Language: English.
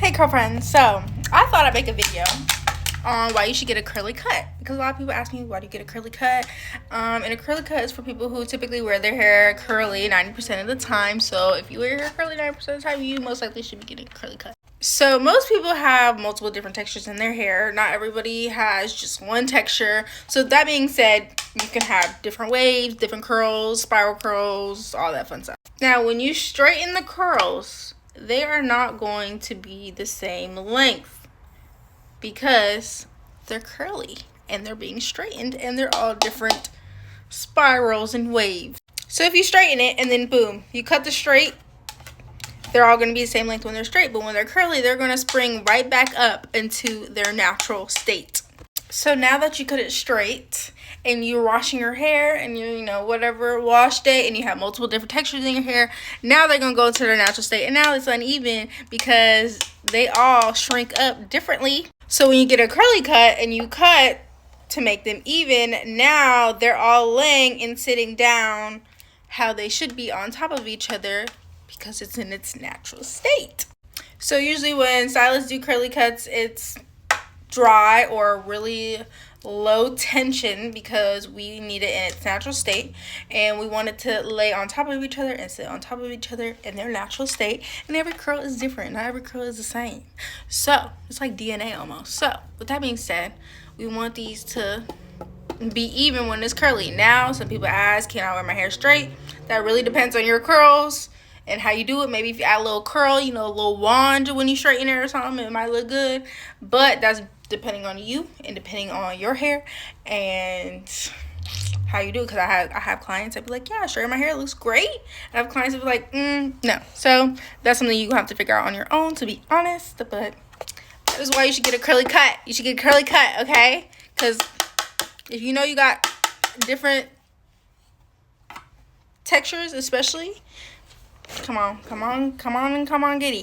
Hey girlfriend, so I thought I'd make a video on why you should get a curly cut, because a lot of people ask me, why do you get a curly cut? And a curly cut is for people who typically wear their hair curly 90% of the time. So if you wear your hair curly 90% of the time, you most likely should be getting a curly cut. So most people have multiple different textures in their hair. Not everybody has just one texture. So that being said, you can have different waves, different curls, spiral curls, all that fun stuff. Now when you straighten the curls, they are not going to be the same length because they're curly and they're being straightened and they're all different spirals and waves. So if you straighten it and then boom, you cut the straight, they're all going to be the same length when they're straight, but when they're curly, they're going to spring right back up into their natural state. So now that you cut it straight and you're washing your hair and whatever wash day, and you have multiple different textures in your hair, now they're going to go into their natural state. And now it's uneven because they all shrink up differently. So when you get a curly cut and you cut to make them even, now they're all laying and sitting down how they should be on top of each other because it's in its natural state. So usually when stylists do curly cuts, it's dry or really low tension because we need it in its natural state, and we want it to lay on top of each other and sit on top of each other in their natural state. And every curl is different, not every curl is the same, so it's like DNA almost. So with that being said, we want these to be even when it's curly. Now some people ask, can I wear my hair straight? That really depends on your curls and how you do it. Maybe if you add a little curl, a little wand when you straighten it or something, it might look good. But that's depending on you and depending on your hair and how you do it. Because I have clients that be like, yeah, straighten my hair, it looks great. And I have clients that be like, no. So that's something you have to figure out on your own, to be honest. But that is why you should get a curly cut. You should get a curly cut, okay? Because if you got different textures, especially, come on, get it.